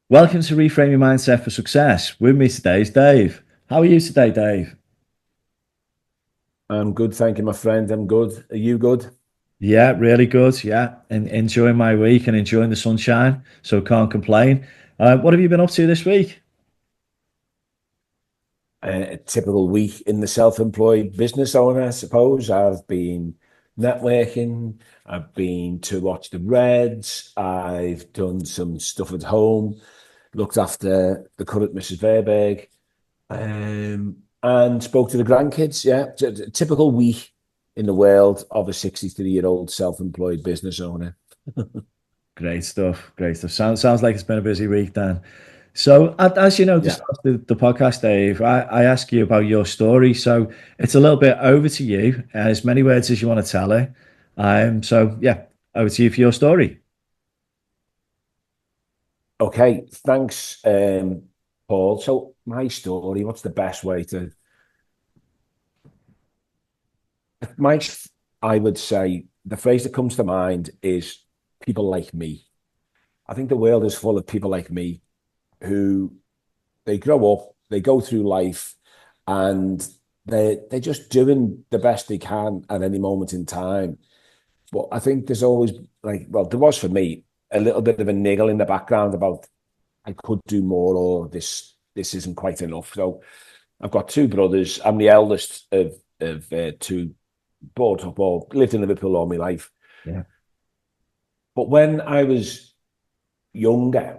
Welcome to Reframe Your Mindset for Success. With me today is Dave. How are you today, Dave? I'm good, thank you, my friend. I'm good. Are you good? Yeah, really good. Yeah, and enjoying my week and enjoying the sunshine, so can't complain. What have you been up to this week? A typical week in the self-employed business owner, I suppose. I've been networking. I've been to watch the Reds. I've done some stuff at home, looked after the current Mrs. Verburg, and spoke to the grandkids. Yeah, a typical week in the world of a 63-year-old self-employed business owner. Great stuff. Great stuff. Sounds like it's been a busy week then. So, as you know, to Yeah. start the podcast, Dave, I ask you about your story. So, it's a little bit over to you, as many words as you want to tell it. So yeah, over to you for your story. Okay, thanks, Paul. So my story, what's the best way to my I would say the phrase that comes to mind is people like me. I think the world is full of people like me who they grow up, they go through life, and they're just doing the best they can at any moment in time. But I think there's always there was for me a little bit of a niggle in the background about I could do more or this isn't quite enough. So I've got two brothers. I'm the eldest of two, brought up or lived in Liverpool all my life. Yeah. But when I was younger,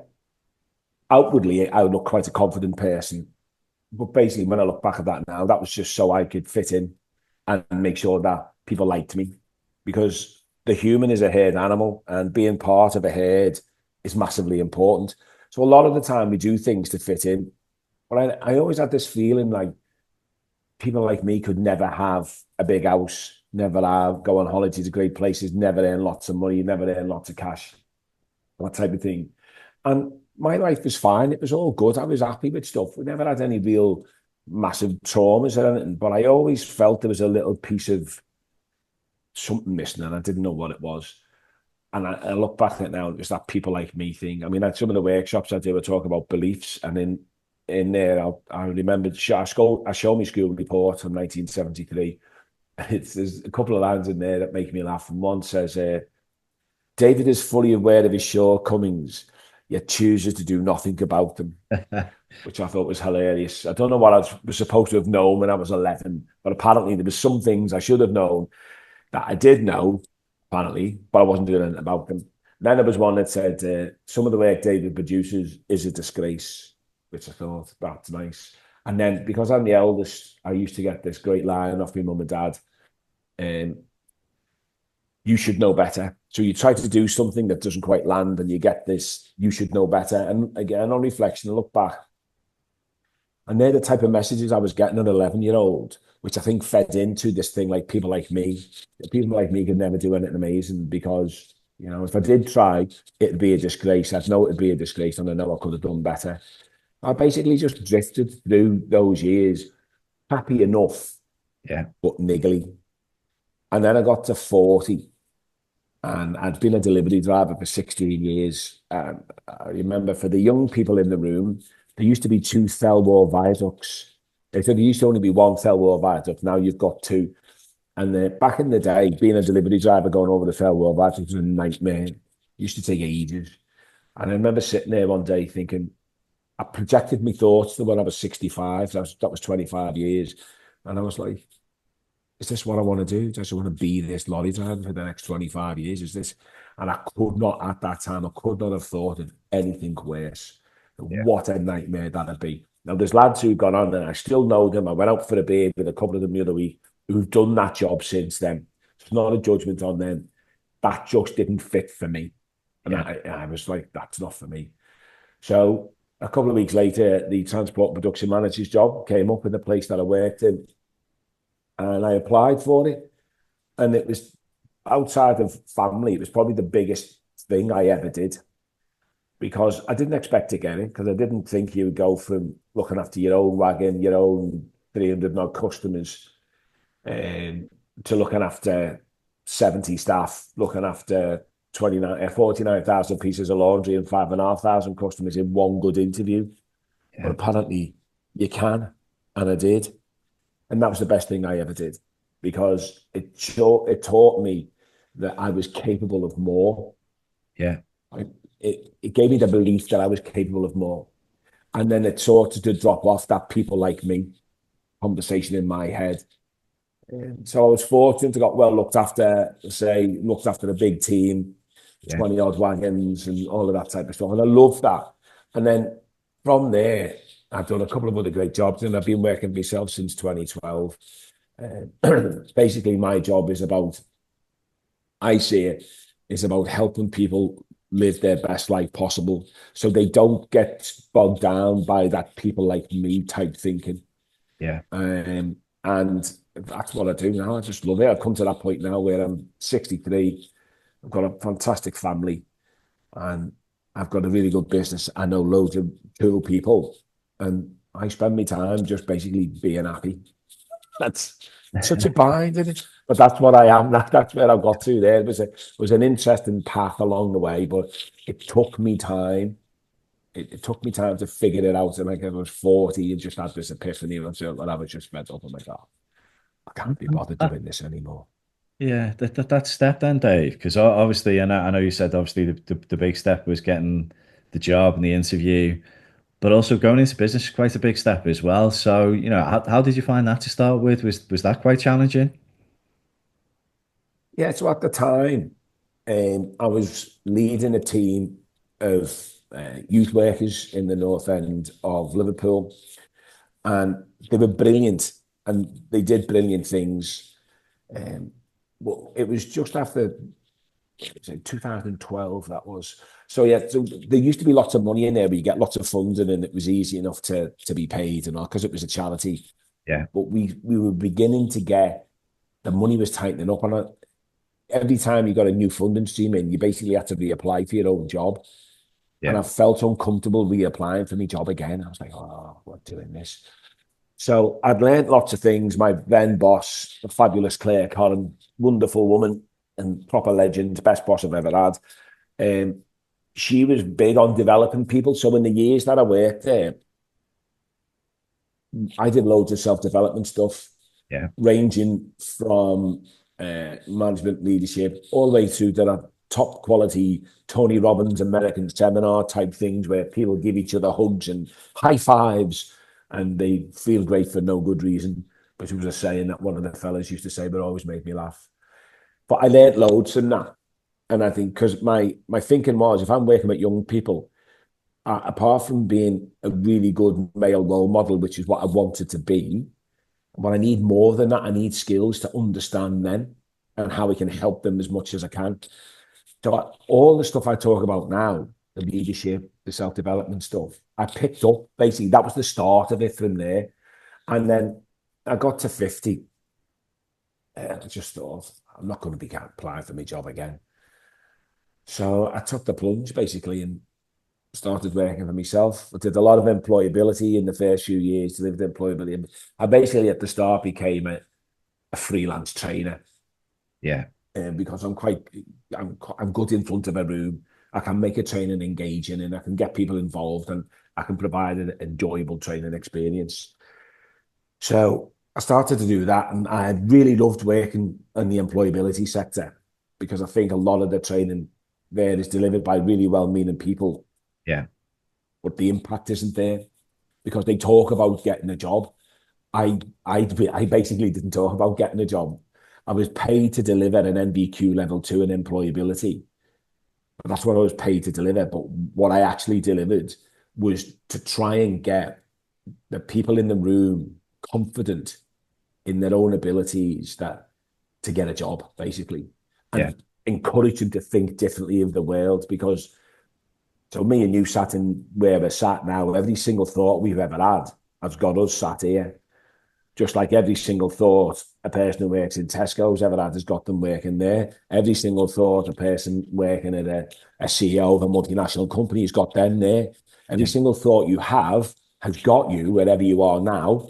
outwardly I would look quite a confident person. But basically, when I look back at that now, that was just so I could fit in and make sure that people liked me. Because the human is a herd animal, and being part of a herd is massively important. So a lot of the time we do things to fit in. But I always had this feeling like people like me could never have a big house, never have go on holiday to great places, never earn lots of money, never earn lots of cash, that type of thing. And my life was fine. It was all good. I was happy with stuff. We never had any real massive traumas or anything, but I always felt there was a little piece of something missing and I didn't know what it was. And I look back at it now, it's that people like me thing. I mean, at some of the workshops I do, I talk about beliefs, and in there, I remember I show my school report from 1973. There's a couple of lines in there that make me laugh. And one says, David is fully aware of his shortcomings, yet chooses to do nothing about them, which I thought was hilarious. I don't know what was supposed to have known when I was 11, but apparently there was some things I should have known that I did know, apparently, but I wasn't doing anything about them. Then there was one that said, some of the work David produces is a disgrace, which I thought, that's nice. And then because I'm the eldest, I used to get this great line off my mum and dad, um, you should know better. So you try to do something that doesn't quite land and you get this, you should know better. And again, on reflection, I look back and they're the type of messages I was getting at an 11-year-old, which I think fed into this thing like people like me. People like me could never do anything amazing because, you know, if I did try, it'd be a disgrace. I'd know it'd be a disgrace and I know I could have done better. I basically just drifted through those years, happy enough, Yeah. but niggly. And then I got to 40 and I'd been a delivery driver for 16 years. I remember for the young people in the room, there used to be two Thelwall viaducts. They said there used to only be one Thelwall viaduct. Now you've got two. And back in the day, being a delivery driver going over the Thelwall viaduct was a nightmare. It used to take ages. And I remember sitting there one day thinking, I projected my thoughts to when I was 65. That was 25 years. And I was like, is this what I want to do? Do I just want to be this lorry driver for the next 25 years? Is this? And I could not, at that time, I could not have thought of anything worse. Yeah. What a nightmare that'd be. Now, there's lads who've gone on and I still know them. I went out for a beer with a couple of them the other week who've done that job since then. It's not a judgment on them. That just didn't fit for me. And Yeah. I was like, that's not for me. So a couple of weeks later, the transport production manager's job came up in the place that I worked in and I applied for it. And it was outside of family, it was probably the biggest thing I ever did because I didn't expect to get it because I didn't think you would go from looking after your own wagon, your own 300 odd customers, um, to looking after 70 staff, looking after 49,000 pieces of laundry and 5,500 customers in one good interview. But Yeah. apparently you can, and I did. And that was the best thing I ever did, because it taught me that I was capable of more. Yeah. It gave me the belief that I was capable of more. And then it started to drop off that people like me conversation in my head. And so I was fortunate to got well looked after, looked after a big team, Yeah. 20 odd wagons and all of that type of stuff. And I loved that. And then from there, I've done a couple of other great jobs, and I've been working myself since 2012. Basically, my job is about, I see it, is about helping people live their best life possible, so they don't get bogged down by that people like me type thinking. Yeah. And that's what I do now. I just love it. I've come to that point now where I'm 63. I've got a fantastic family, and I've got a really good business. I know loads of cool people, and I spend my time just basically being happy. That's such a bind, isn't it? But that's what I am. That's where I've got to there. It was an interesting path along the way, but it took me time. It took me time to figure it out. And like I was 40 and just had this epiphany, and I was just fed up. I'm like, oh, I can't be bothered doing this anymore. Yeah, that step then, Dave, because obviously, and I know you said obviously the big step was getting the job and the interview, but also going into business is quite a big step as well. So, how did you find that to start with? Was that quite challenging? Yeah, so at the time, I was leading a team of youth workers in the north end of Liverpool, and they were brilliant, and they did brilliant things. But it was just after, say, 2012, that was. So yeah, so there used to be lots of money in there, but you get lots of funding, and it was easy enough to be paid and all, because it was a charity. Yeah. But we were beginning to get, the money was tightening up on it. Every time you got a new funding stream in, you basically had to reapply for your own job. And Yeah. I felt uncomfortable reapplying for my job again. I was like, oh, we're doing this. So I'd learned lots of things. My then boss, the fabulous Claire Collin, wonderful woman and proper legend, best boss I've ever had. She was big on developing people. So in the years that I worked there, I did loads of self-development stuff, Yeah. ranging from management leadership all the way through to that top quality Tony Robbins American seminar type things where people give each other hugs and high fives, and they feel great for no good reason. But it was a saying that one of the fellas used to say, but always made me laugh. But I learned loads from that. And I think because my thinking was, if I'm working with young people, apart from being a really good male role model, which is what I wanted to be, but I need more than that. I need skills to understand them and how we can help them as much as I can. So all the stuff I talk about now, the leadership, the self-development stuff, I picked up. Basically, that was the start of it from there. And then I got to 50. And I just thought, I'm not going to be applying for my job again. So I took the plunge, basically, and started working for myself. I did a lot of employability in the first few years, delivered employability. I basically at the start became a freelance trainer, Yeah. because I'm good in front of a room. I can make a training engaging, and I can get people involved, and I can provide an enjoyable training experience. So I started to do that, and I really loved working in the employability sector, because I think a lot of the training there is delivered by really well-meaning people, Yeah. but the impact isn't there because they talk about getting a job. I basically didn't talk about getting a job. I was paid to deliver an NBQ level 2 in employability. But that's what I was paid to deliver. But what I actually delivered was to try and get the people in the room confident in their own abilities to get a job, basically, Yeah. and encourage them to think differently of the world. Because so me and you sat in where we're sat now, every single thought we've ever had has got us sat here. Just like every single thought a person who works in Tesco's ever had has got them working there. Every single thought a person working at a CEO of a multinational company has got them there. Every Yeah. single thought you have has got you wherever you are now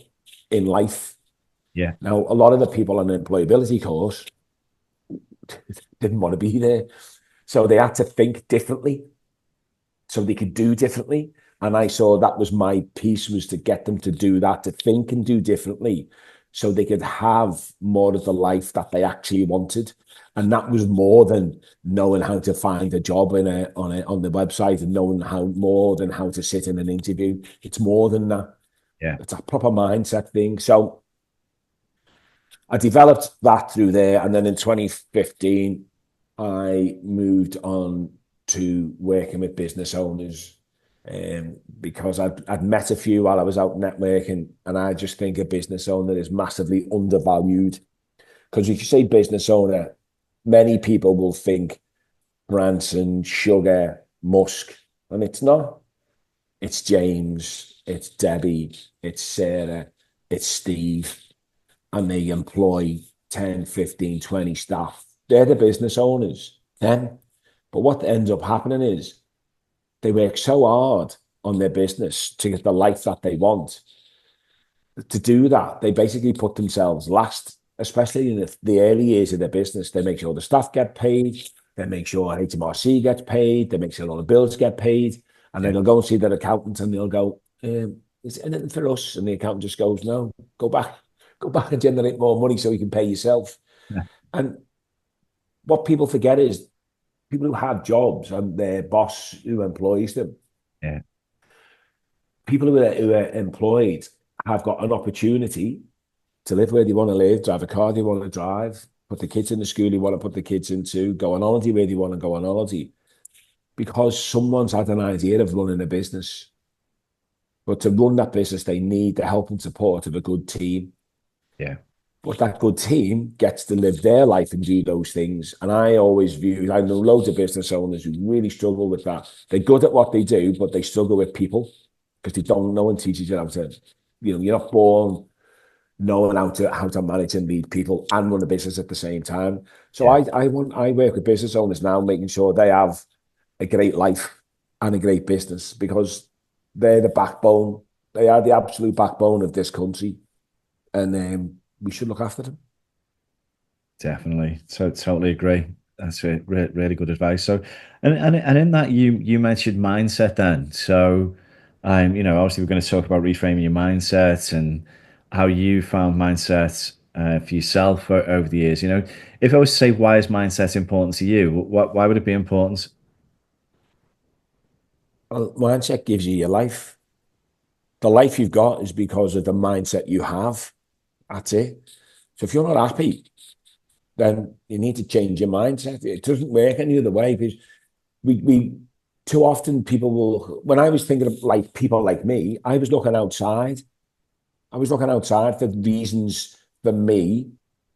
in life. Yeah. Now, a lot of the people on the employability course didn't want to be there. So they had to think differently so they could do differently. And I saw that was my piece, was to get them to do that, to think and do differently so they could have more of the life that they actually wanted. And that was more than knowing how to find a job on the website and knowing how more than how to sit in an interview. It's more than that. Yeah. It's a proper mindset thing. So I developed that through there. And then in 2015, I moved on to working with business owners because I'd met a few while I was out networking. And I just think a business owner is massively undervalued. Because if you say business owner, many people will think Branson, Sugar, Musk, and it's not. It's James, it's Debbie, it's Sarah, it's Steve, and they employ 10, 15, 20 staff. They're the business owners, then. But what ends up happening is they work so hard on their business to get the life that they want. To do that, they basically put themselves last, especially in the early years of their business. They make sure the staff get paid, they make sure HMRC gets paid, they make sure all the bills get paid, and then Yeah. they'll go and see their accountant and they'll go, is it anything for us? And the accountant just goes, no, go back and generate more money so you can pay yourself. Yeah. And what people forget is people who have jobs and their boss who employs them, Yeah. people who are employed have got an opportunity to live where they want to live, drive a car they want to drive, put the kids in the school they want to put the kids into, go on holiday where they want to go on holiday, because someone's had an idea of running a business. But to run that business, they need the help and support of a good team. Yeah. But that good team gets to live their life and do those things. And I always view, I know loads of business owners who really struggle with that. They're good at what they do, but they struggle with people because they don't know and teaches you how to, you're not born knowing how to manage and lead people and run a business at the same time. So Yeah. I work with business owners now, making sure they have a great life and a great business because they're the backbone. They are the absolute backbone of this country, and we should look after them. Definitely. So totally agree. That's really good advice. So, and in that you mentioned mindset then. So, obviously we're going to talk about reframing your mindset and how you found mindset for yourself over the years. If I was to say why is mindset important to you, why would it be important? Well, mindset gives you your life. The life you've got is because of the mindset you have. That's it. So if you're not happy, then you need to change your mindset. It doesn't work any other way because we too often people will, when I was thinking of like people like me, I was looking outside. I was looking outside for reasons for me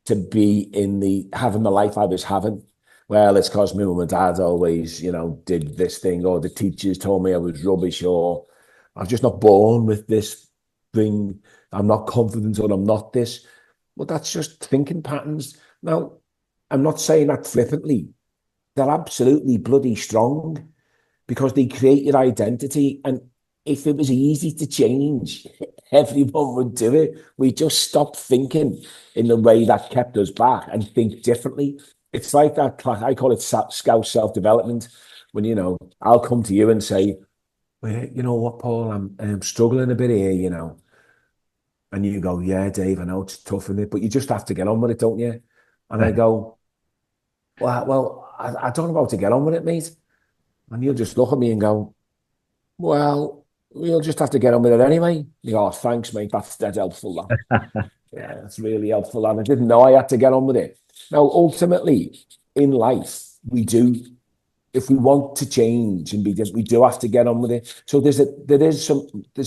to be in the having the life I was having. Well, it's because my mum and dad always, did this thing, or the teachers told me I was rubbish, or I'm just not born with this thing. I'm not confident, or I'm not this. Well, that's just thinking patterns. Now, I'm not saying that flippantly. They're absolutely bloody strong because they create your identity. And if it was easy to change, everyone would do it. We just stopped thinking in the way that kept us back and think differently. It's like that class, I call it scout self-development. When, I'll come to you and say, well, you know what, Paul, I'm struggling a bit here, And you go, yeah, Dave, I know it's tough, isn't it? But you just have to get on with it, don't you? And I go, well, I don't know how to get on with it, mate. And you'll just look at me and go, well, we'll just have to get on with it anyway. You go, oh, thanks, mate. That's helpful. That. Yeah, that's really helpful. And I didn't know I had to get on with it. Now, ultimately, in life, we do, if we want to change and be different, we do have to get on with it. So there's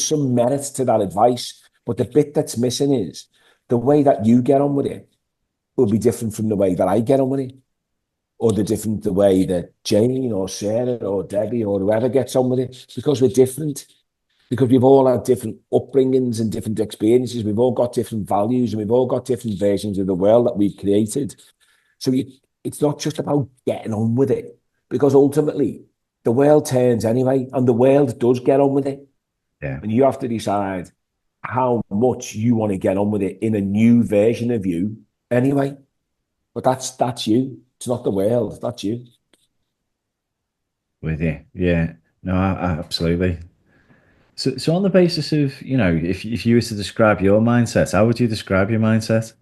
some merit to that advice. But the bit that's missing is the way that you get on with it will be different from the way that I get on with it, or the way that Jane or Sarah or Debbie or whoever gets on with it, because we're different, because we've all had different upbringings and different experiences. We've all got different values and we've all got different versions of the world that we've created. So it's not just about getting on with it, because ultimately the world turns anyway, and the world does get on with it. Yeah. And you have to decide how much you want to get on with it in a new version of you anyway. But that's you. It's not the world. That's you. with you. Yeah. No, absolutely. So on the basis of, if you were to describe your mindset, how would you describe your mindset?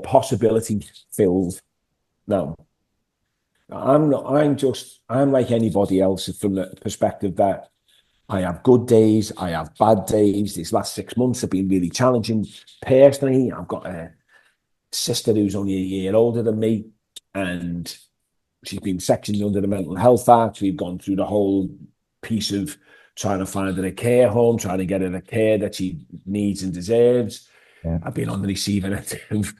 Possibility filled. No, I'm not. I'm like anybody else from the perspective that I have good days, I have bad days. These last 6 months have been really challenging. Personally, I've got a sister who's only a year older than me, and she's been sectioned under the Mental Health Act. We've gone through the whole piece of trying to find her a care home, trying to get her the care that she needs and deserves. Yeah. I've been on the receiving end of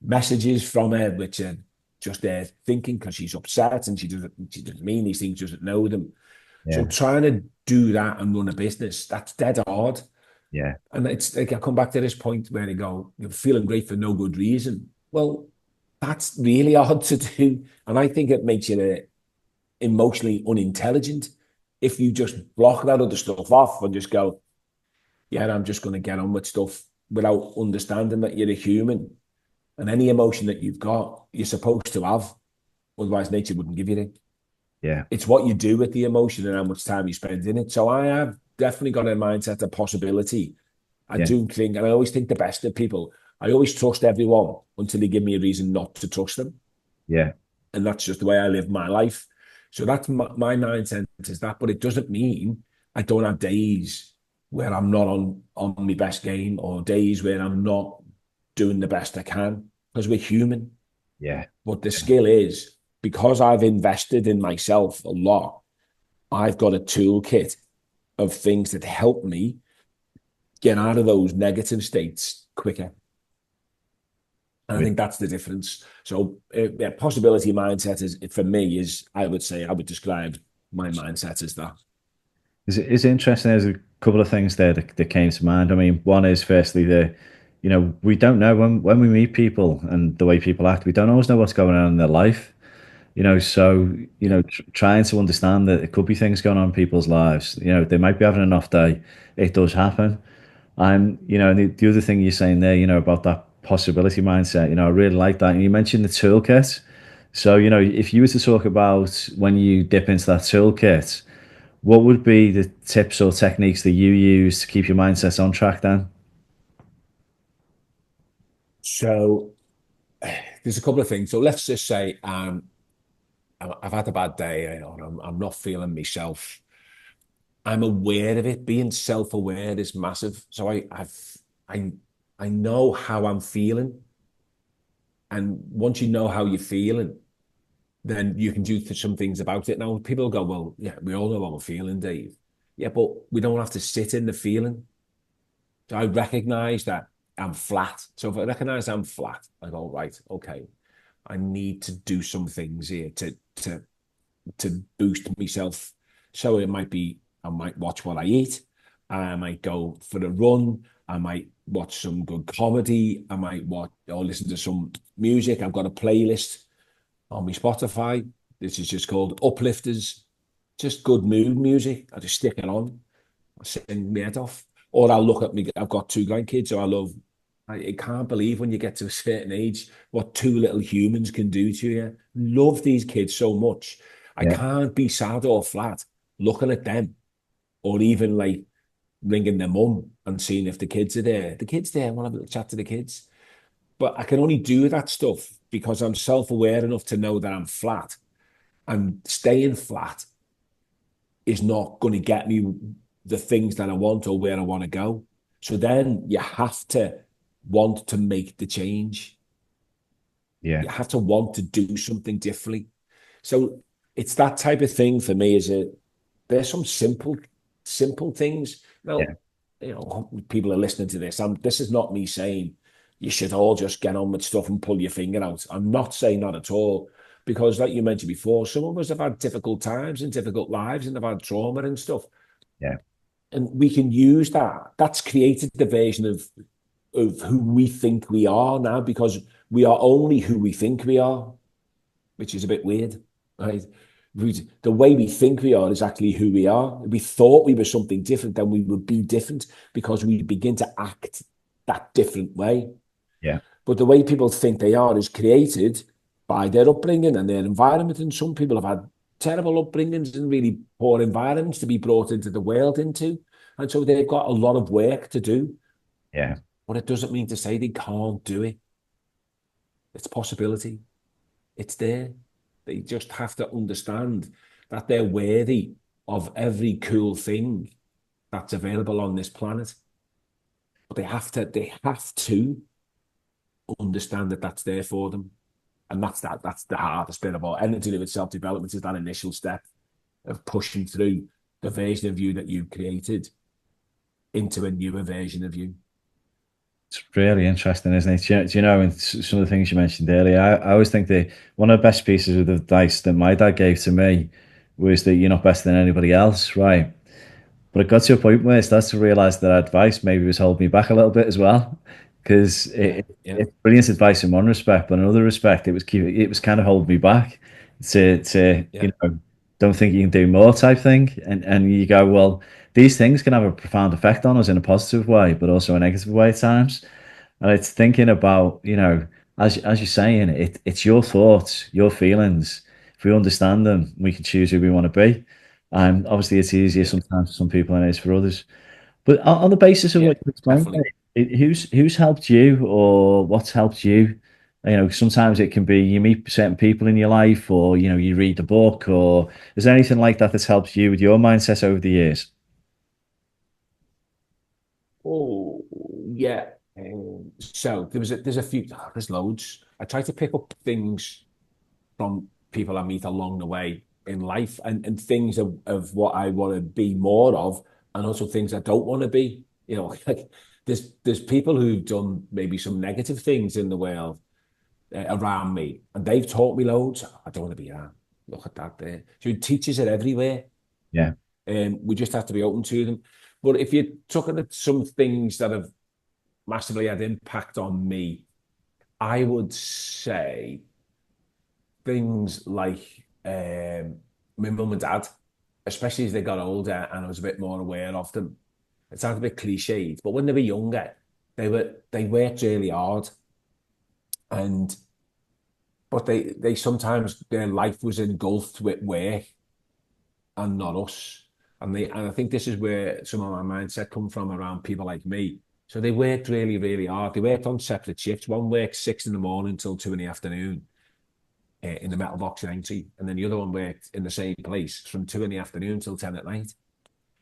messages from her, which are just there thinking because she's upset and she doesn't mean these things, doesn't know them. So Yeah. trying to do that and run a business, that's dead hard. Yeah. And it's like I come back to this point where they go, you're feeling great for no good reason. Well, that's really hard to do. And I think it makes you emotionally unintelligent if you just block that other stuff off and just go, yeah, I'm just going to get on with stuff without understanding that you're a human. And any emotion that you've got, you're supposed to have. Otherwise, nature wouldn't give you it. Yeah. It's what you do with the emotion and how much time you spend in it. So I have definitely got a mindset of possibility. I Yeah. do think, and I always think the best of people. I always trust everyone until they give me a reason not to trust them. Yeah. And that's just the way I live my life. So that's my mindset is that, but it doesn't mean I don't have days where I'm not on my best game or days where I'm not doing the best I can because we're human. Yeah. But the skill is because I've invested in myself a lot, I've got a toolkit of things that help me get out of those negative states quicker. And I With think that's the difference. So, yeah, possibility mindset is for me is I would say I would describe my mindset as that. It's interesting. There's a couple of things there that came to mind. I mean, one is firstly we don't know when we meet people and the way people act, we don't always know what's going on in their life. So trying to understand that it could be things going on in people's lives. They might be having an off day. It does happen. And the other thing you're saying there, about that possibility mindset, I really like that. And you mentioned the toolkit. So, if you were to talk about when you dip into that toolkit, what would be the tips or techniques that you use to keep your mindset on track then? So there's a couple of things. So let's just say I've had a bad day or I'm not feeling myself. I'm aware of it. Being self-aware is massive. So I I know how I'm feeling. And once you know how you're feeling, then you can do some things about it. Now, people go, well, yeah, we all know how we're feeling, Dave. Yeah, but we don't have to sit in the feeling. So I recognize that I'm flat. So if I recognize I'm flat, I go, right, okay, I need to do some things here to boost myself. So it might be I might watch what I eat. I might go for a run. I might watch some good comedy. I might watch or listen to some music. I've got a playlist on my Spotify. This is just called Uplifters. Just good mood music. I just stick it on. I sing my head off. Or I'll look at me. I've got two grandkids, so I love. I can't believe when you get to a certain age what two little humans can do to you. Love these kids so much. I Yeah. can't be sad or flat looking at them, or even like ringing their mum and seeing if the kids are there. The kids there. I want to have a little chat to the kids. But I can only do that stuff because I'm self-aware enough to know that I'm flat. And staying flat is not going to get me the things that I want or where I want to go. So then you have to want to make the change. Yeah. You have to want to do something differently. So it's that type of thing for me. There's some simple things. Now, Yeah. people are listening to this. This is not me saying you should all just get on with stuff and pull your finger out. I'm not saying that at all. Because, like you mentioned before, some of us have had difficult times and difficult lives and have had trauma and stuff. Yeah. And we can use that. That's created the version of who we think we are now because we are only who we think we are, which is a bit weird, right? The way we think we are is actually who we are. If we thought we were something different, then we would be different because we begin to act that different way. Yeah. But the way people think they are is created by their upbringing and their environment. And some people have had terrible upbringings and really poor environments to be brought into the world into. And so they've got a lot of work to do, Yeah. but it doesn't mean to say they can't do it. It's a possibility. It's there. They just have to understand that they're worthy of every cool thing that's available on this planet. But they have to understand that that's there for them. And that's the hardest bit of all. Anything to do with self-development is that initial step of pushing through the version of you that you created into a newer version of you. It's really interesting, isn't it? Do you know, and some of the things you mentioned earlier, I always think that one of the best pieces of advice that my dad gave to me was that you're not better than anybody else, right? But it got to a point where I started to realize that advice maybe was holding me back a little bit as well, because Yeah, yeah, it's brilliant advice in one respect, but in another respect, it was kind of holding me back to yeah, don't think you can do more type thing, and you go, well, these things can have a profound effect on us in a positive way, but also a negative way at times. And it's thinking about, as you're saying, it's your thoughts, your feelings. If we understand them, we can choose who we want to be. Obviously, it's easier yeah, sometimes for some people than it is for others. But on the basis of yeah, what you explained, definitely. who's helped you or what's helped you? Sometimes it can be you meet certain people in your life, or you read the book, or is there anything like that that's helped you with your mindset over the years? Oh, yeah. So there's a few, there's loads. I try to pick up things from people I meet along the way in life and things of what I want to be more of, and also things I don't want to be. Like there's people who've done maybe some negative things in the world around me, and they've taught me loads. I don't want to be that. Look at that there. So teachers are everywhere, Yeah, and we just have to be open to them. But if you're talking at some things that have massively had impact on me, I would say things like my mum and dad, especially as they got older and I was a bit more aware of them. It sounds a bit cliched, but when they were younger, they worked really hard, and but they sometimes their life was engulfed with work and not us. And I think this is where some of my mindset come from around people like me. So they worked really, really hard. They worked on separate shifts. One worked 6 in the morning till 2 in the afternoon in the metal box entry, and then the other one worked in the same place from 2 in the afternoon till 10 at night,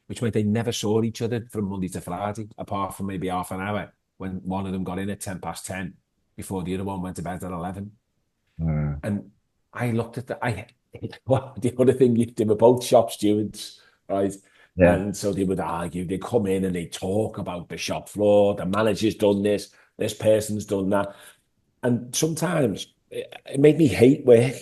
which meant they never saw each other from Monday to Friday, apart from maybe half an hour when one of them got in at 10 past 10 before the other one went to bed at 11. uh, And I looked at well, the other thing, they were both shop stewards, right? yeah, And so they would argue, they come in and they talk about the shop floor, the manager's done this person's done that. And sometimes it made me hate work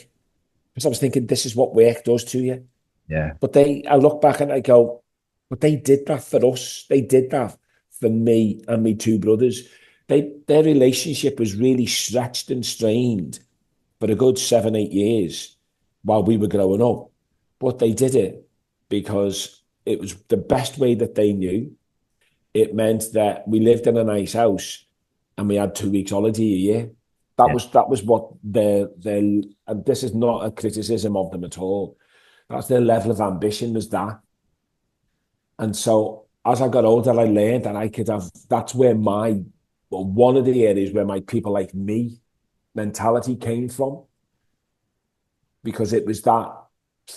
because I was thinking, this is what work does to you. yeah, But I look back and I go, but they did that for us. They did that for me and my two brothers. Their relationship was really stretched and strained for a good 7, 8 years while we were growing up. But they did it because it was the best way that they knew. It meant that we lived in a nice house and we had 2 weeks holiday a year. yeah, That was what their and this is not a criticism of them at all. That's their level of ambition was that. And so as I got older, I learned that I could have, that's where well, one of the areas where my people like me mentality came from, because it was that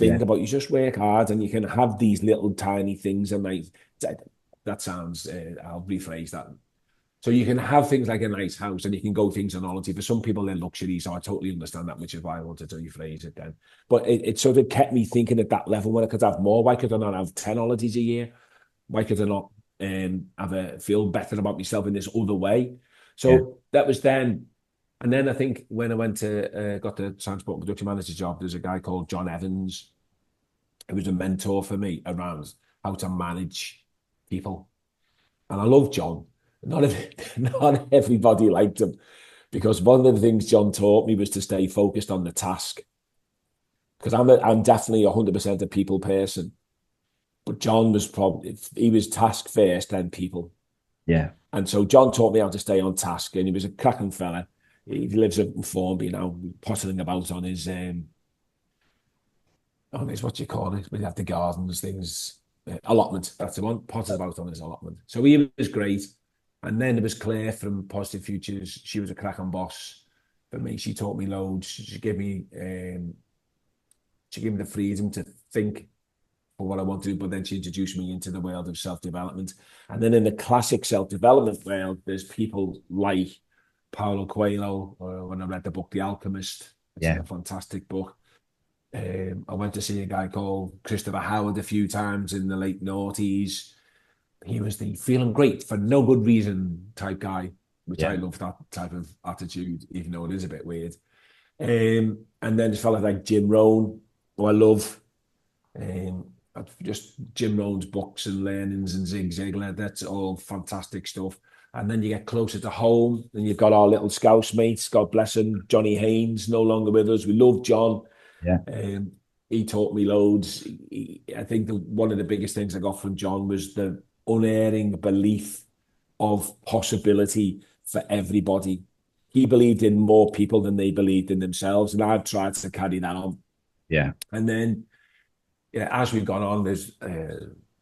yeah, thing about you just work hard and you can have these little tiny things. And like, that sounds, I'll rephrase that. So you can have things like a nice house and you can go things on holiday. For some people, they're luxury. So I totally understand that, which is why I wanted to rephrase it then. But it sort of kept me thinking at that level when I could have more. Why could I not have 10 holidays a year? Why could I not feel better about myself in this other way? yeah, So that was then. And then I think when I went to got the transport and production manager job, there's a guy called John Evans who was a mentor for me around how to manage people. And I love John. Not everybody liked him, because one of the things John taught me was to stay focused on the task. Because I'm definitely 100% a people person, but John was probably, he was task first, then people. yeah, And so John taught me how to stay on task, and he was a cracking fella. He lives in Formby now, pottering about on his, what do you call it? We have the gardens, things, allotment. That's the one. Potted about on his allotment. So he was great. And then there was Claire from Positive Futures. She was a cracking boss for me. She taught me loads. She gave me the freedom to think for what I want to do, but then she introduced me into the world of self-development. And then in the classic self-development world, there's people like Paulo Coelho, when I read the book The Alchemist. It's Yeah. a fantastic book. I went to see a guy called Christopher Howard a few times in the late noughties. He was the feeling great for no good reason type guy, which I Yeah. love that type of attitude, even though it is a bit weird. And then there's fellas like Jim Rohn, who I love. Just Jim Rohn's books and learnings and Zig Ziglar, that's all fantastic stuff. And then you get closer to home, and you've got our little Scouse mates, God bless him, Johnny Haynes, no longer with us. We love John. Yeah. He taught me loads. I think one of the biggest things I got from John was the unerring belief of possibility for everybody. He believed in more people than they believed in themselves, and I've tried to carry that on. Yeah. And then, yeah, as we've gone on, there's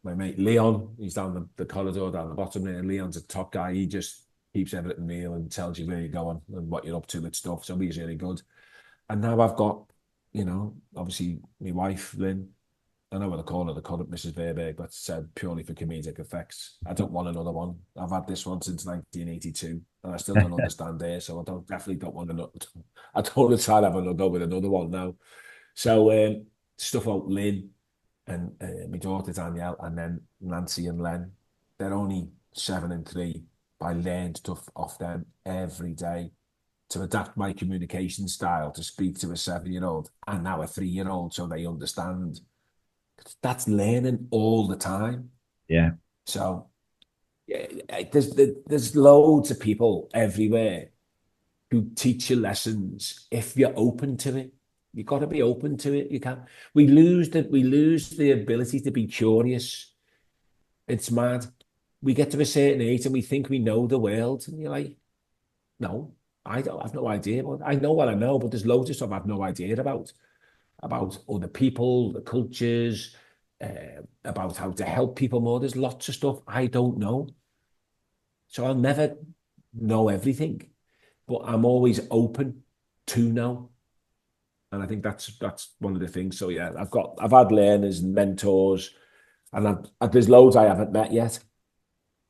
my mate Leon. He's down the corridor down the bottom there. Leon's a top guy. He just keeps everything real and tells you where you're going and what you're up to with stuff. So he's really good. And now I've got, obviously my wife, Lynn. I know what they call her. They call it Mrs. Verburg, but said purely for comedic effects. I don't want another one. I've had this one since 1982, and I still don't understand her. So definitely don't want another. I don't want to try to have another go with another one now. So stuff out Lynn and my daughter Danielle, and then Nancy and Len. They're only 7 and 3. I learned stuff off them every day to adapt my communication style to speak to a 7-year-old and now a 3-year-old, so they understand. That's learning all the time. Yeah. So yeah, there's loads of people everywhere who teach you lessons if you're open to it. You've got to be open to it. You can't. We lose the ability to be curious. It's mad. We get to a certain age and we think we know the world, and you're like, no, I don't. I've no idea. But I know what I know, but there's loads of stuff I've no idea about other people, the cultures, about how to help people more. There's lots of stuff I don't know, so I'll never know everything, but I'm always open to know. And I think that's one of the things. So yeah, I've had learners and mentors, and there's loads I haven't met yet.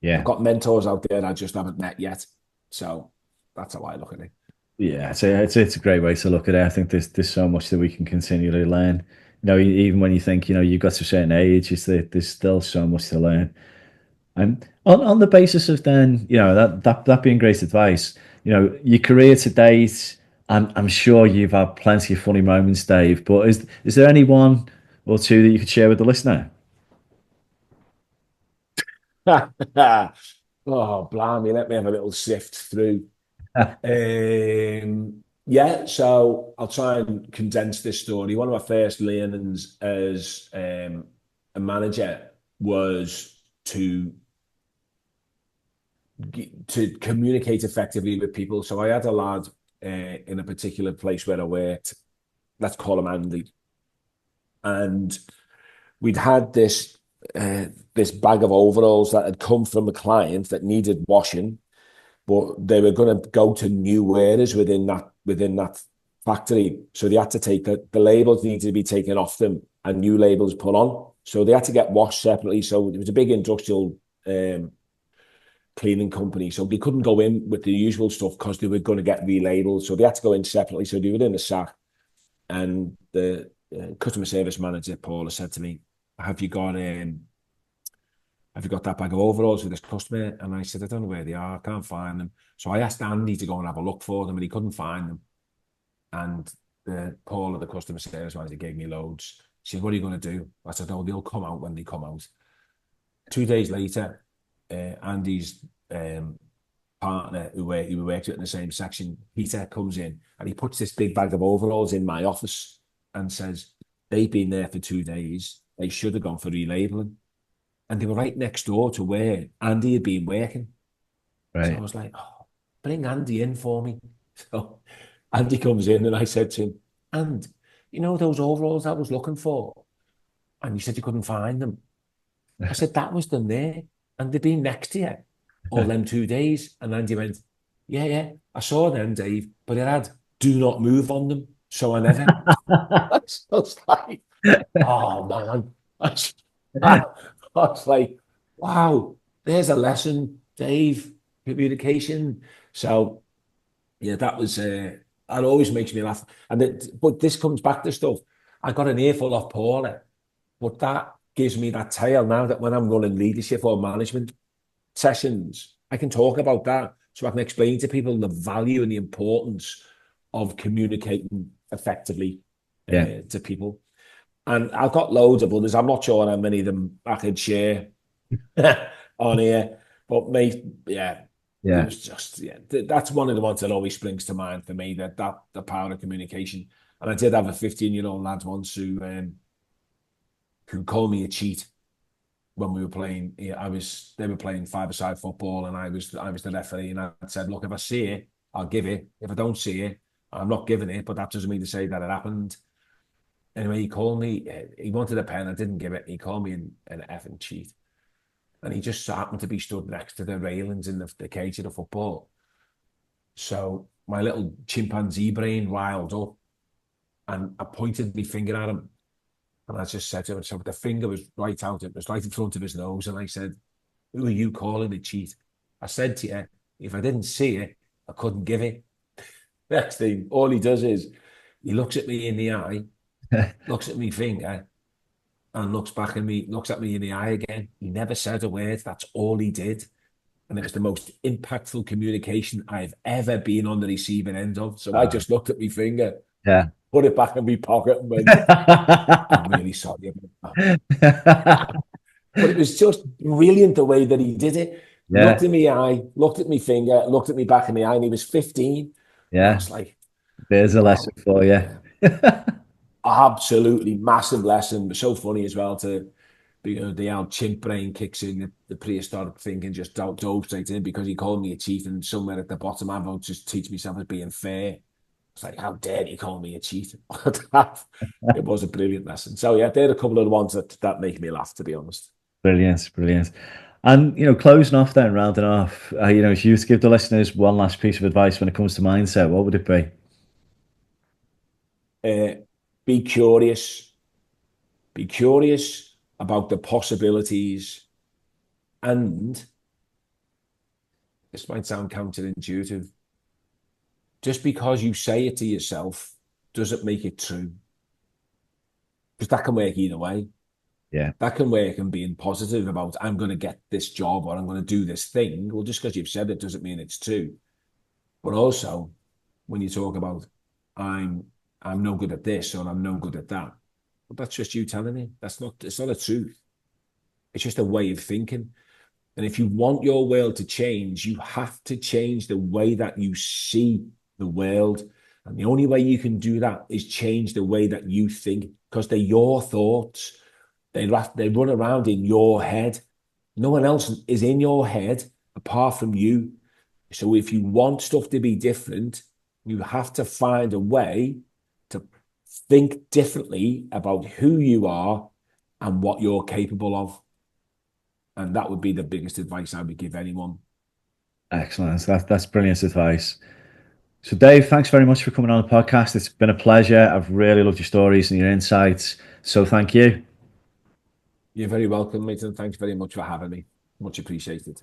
I've Yeah. got mentors out there I just haven't met yet. So that's how I look at it. Yeah, it's a great way to look at it. I think there's so much that we can continually learn. Even when you think, you've got to a certain age, there's still so much to learn. And on the basis of then, that being great advice, your career to date, I'm sure you've had plenty of funny moments, Dave. But is there any one or two that you could share with the listener? Oh, blimey, let me have a little sift through. Yeah, so I'll try and condense this story. One of my first learnings as a manager was to communicate effectively with people. So I had a lad in a particular place where I worked. Let's call him Andy, and we'd had this bag of overalls that had come from a client that needed washing, but they were going to go to new wearers within that factory. So they had to take the labels needed to be taken off them and new labels put on. So they had to get washed separately. So it was a big industrial cleaning company. So they couldn't go in with the usual stuff because they were going to get relabeled. So they had to go in separately. So they were in the sack. And the customer service manager, Paul, said to me, have you got that bag of overalls for this customer? And I said, I don't know where they are. I can't find them. So I asked Andy to go and have a look for them, and he couldn't find them. And Paul at the customer service manager gave me loads. He said, what are you going to do? I said, oh, they'll come out when they come out. 2 days later, Andy's partner, who we worked with in the same section, Peter, comes in and he puts this big bag of overalls in my office and says, they've been there for 2 days. They should have gone for relabeling. And they were right next door to where Andy had been working. So I Right. was like, oh, bring Andy in for me. So Andy comes in and I said to him, and you know those overalls I was looking for? And you said you couldn't find them. I said, that was them there. And they've been next to you all them 2 days. And Andy went, yeah, yeah, I saw them, Dave, but it had do not move on them. So I never. I was like, oh man. I was like, wow, there's a lesson, Dave, communication. So yeah, that was that always makes me laugh. But this comes back to stuff. I got an earful off Paula, but that gives me that tail now that when I'm running leadership or management sessions, I can talk about that. So I can explain to people the value and the importance of communicating effectively Yeah. to people. And I've got loads of others. I'm not sure how many of them I could share on here, but mate, yeah, it Yeah. was just that's one of the ones that always springs to mind for me. That the power of communication. And I did have a 15-year-old lad once who called me a cheat when we were playing. They were playing five-a-side football, and I was the referee, and I said, look, if I see it, I'll give it. If I don't see it, I'm not giving it. But that doesn't mean to say that it happened. Anyway, he called me. He wanted a pen. I didn't give it. He called me an effing cheat. And he just happened to be stood next to the railings in the cage of the football. So my little chimpanzee brain riled up, and I pointed my finger at him. And I just said to him, so the finger was right out, it was right in front of his nose. And I said, who are you calling a cheat? I said to you, if I didn't see it, I couldn't give it. Next thing, all he does is he looks at me in the eye, looks at me finger, and looks at me in the eye again. He never said a word. That's all he did. And it was the most impactful communication I've ever been on the receiving end of. So I just looked at my finger, Yeah. put it back in my pocket, and went, I'm really sorry about that. But it was just brilliant the way that he did it. Yeah. Looked in my eye, looked at my finger, looked at me back in the eye, and he was 15. And I Yeah. was like, There's a lesson wow. for you. Yeah. Absolutely massive lesson. It was so funny as well to the old chimp brain kicks in, the prehistoric thinking just dove straight in because he called me a cheat, and somewhere at the bottom I wrote just teach myself as being fair. It's like, how dare you call me a cheat? It was a brilliant lesson. So yeah, they're a couple of the ones that make me laugh, to be honest. Brilliant, brilliant. And closing off then, rounding off, if you were to give the listeners one last piece of advice when it comes to mindset, what would it be? Uh, be curious. Be curious about the possibilities. And this might sound counterintuitive. Just because you say it to yourself doesn't make it true. Because that can work either way. Yeah. That can work and being positive about, I'm going to get this job or I'm going to do this thing. Well, just because you've said it doesn't mean it's true. But also, when you talk about, I'm no good at this or I'm no good at that, well, that's just you telling it. It's not a truth. It's just a way of thinking. And if you want your world to change, you have to change the way that you see the world. And the only way you can do that is change the way that you think, because they're your thoughts. They run around in your head. No one else is in your head apart from you. So if you want stuff to be different, you have to find a way to think differently about who you are and what you're capable of. And that would be the biggest advice I would give anyone. Excellent. That's brilliant advice. So, Dave, thanks very much for coming on the podcast. It's been a pleasure. I've really loved your stories and your insights. So, thank you. You're very welcome, mate, and thanks very much for having me. Much appreciated.